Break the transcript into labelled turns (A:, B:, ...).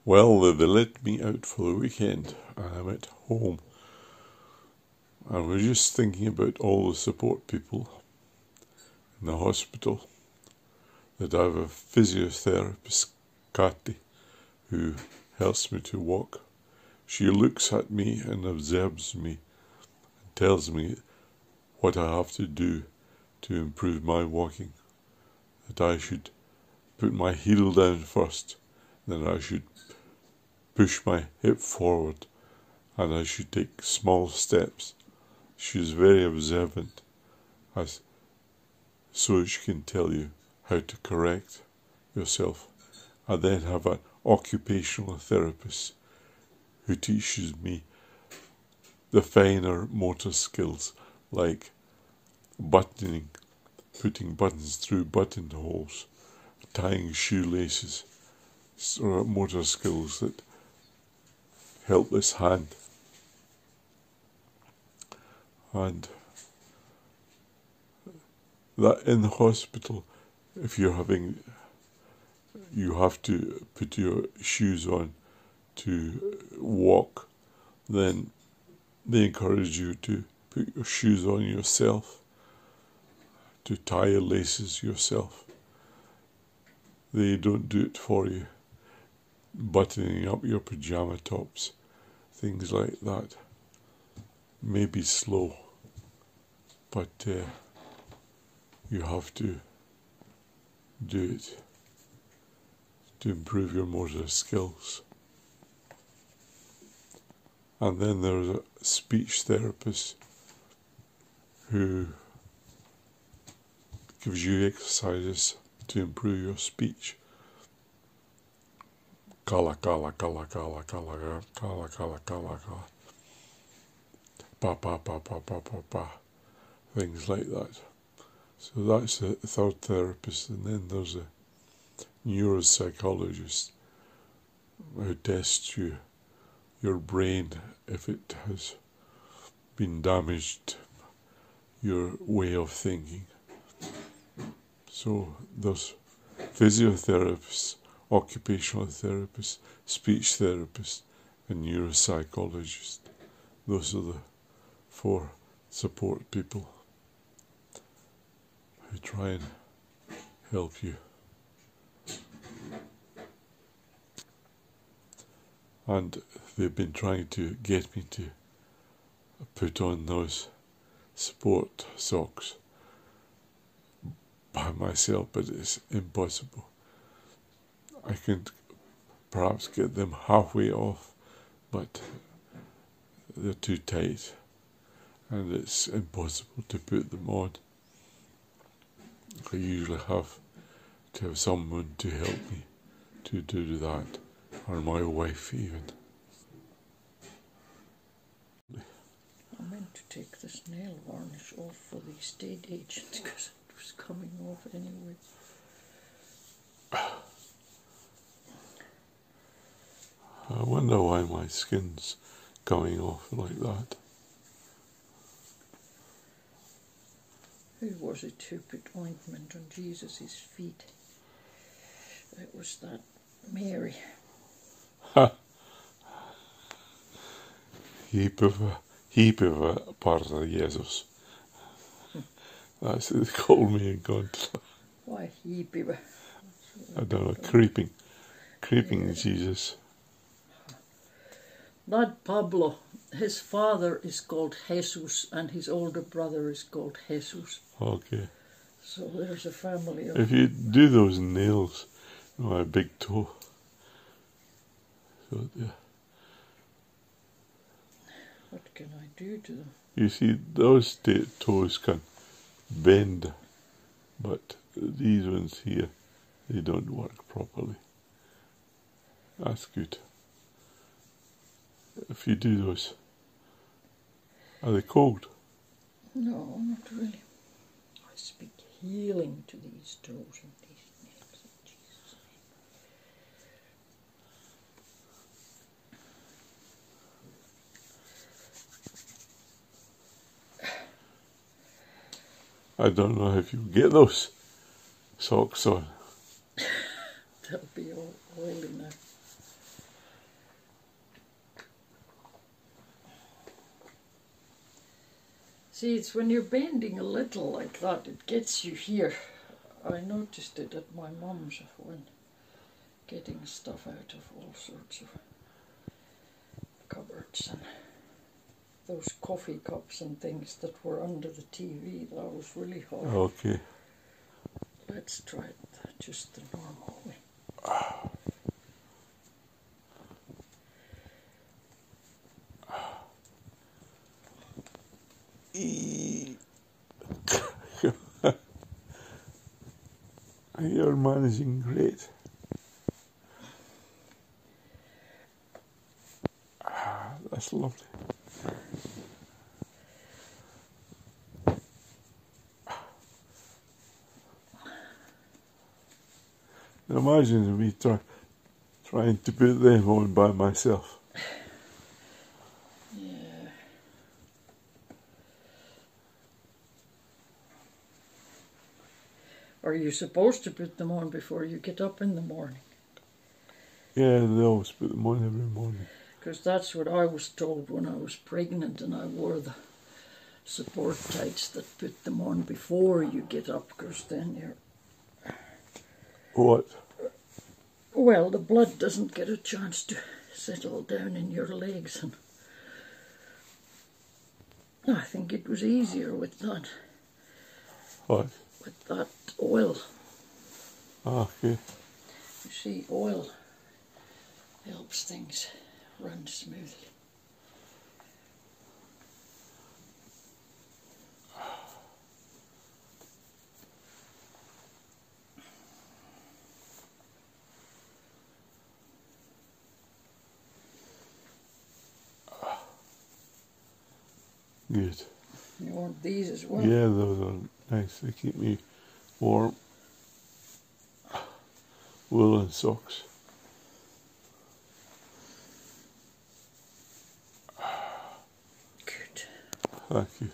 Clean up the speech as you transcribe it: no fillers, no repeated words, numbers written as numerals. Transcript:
A: Well, they let me out for the weekend and I'm at home. And we're just thinking about all the support people in the hospital. That I have a physiotherapist, Kathy, who helps me to walk. She looks at me and observes me and tells me what I have to do to improve my walking. That I should put my heel down first, then I should push my hip forward, and I should take small steps. She's very observant, so she can tell you how to correct yourself. I then have an occupational therapist who teaches me the finer motor skills like buttoning, putting buttons through buttonholes, tying shoelaces, sort of motor skills that help this hand. And that in the hospital, if you have to put your shoes on to walk, then they encourage you to put your shoes on yourself, to tie your laces yourself. They don't do it for you. Buttoning up your pajama tops, things like that. May be slow, but you have to do it to improve your motor skills. And then there's a speech therapist who gives you exercises to improve your speech. Kala, kala, kala, kala, kala, kala, kala, kala, kala. Pa, pa, pa, pa, pa, pa, pa. Things like that. So that's the third therapist. And then there's a neuropsychologist who tests your brain if it has been damaged, your way of thinking. So there's physiotherapists, occupational therapists, speech therapists, and neuropsychologists. Those are the 4 support people who try and help you. And they've been trying to get me to put on those support socks by myself, but it's impossible. I can perhaps get them halfway off, but they're too tight and it's impossible to put them on. I usually have to have someone to help me to do that, or my wife even.
B: I meant to take this nail varnish off for the estate agent because it was coming off anyway.
A: I wonder why my skin's coming off like that.
B: Who was it who put ointment on Jesus' feet? It was that Mary.
A: Ha! Hiipivä parta Jesus. That's what they call me in God.
B: Why hiipivä?
A: I don't know, creeping Jesus.
B: That Pablo, his father is called Jesus and his older brother is called Jesus.
A: Okay.
B: So there's a family of...
A: If you do those nails, my big toe. So, yeah.
B: What can I do to them?
A: You see, those toes can bend, but these ones here, they don't work properly. That's good. If you do those, are they cold?
B: No, not really. I speak healing to these toes and these nails in Jesus' name.
A: I don't know if you get those socks on.
B: They'll be all oily now. See, it's when you're bending a little like that, it gets you here. I noticed it at my mum's when getting stuff out of all sorts of cupboards and those coffee cups and things that were under the TV. That was really hard.
A: Okay.
B: Let's try it just the normal way.
A: You're managing great. That's lovely. Imagine me trying to put them on by myself.
B: Yeah. Are you supposed to put them on before you get up in the morning?
A: Yeah, they always put them on every morning.
B: Because that's what I was told when I was pregnant and I wore the support tights that put them on before you get up, because then you're...
A: What?
B: Well, the blood doesn't get a chance to settle down in your legs, and I think it was easier with that.
A: What?
B: With that oil.
A: Okay.
B: You see, oil helps things run smoothly.
A: Good.
B: You want these as well?
A: Yeah, those are nice. They keep me warm. Woolen socks.
B: Good.
A: Thank you.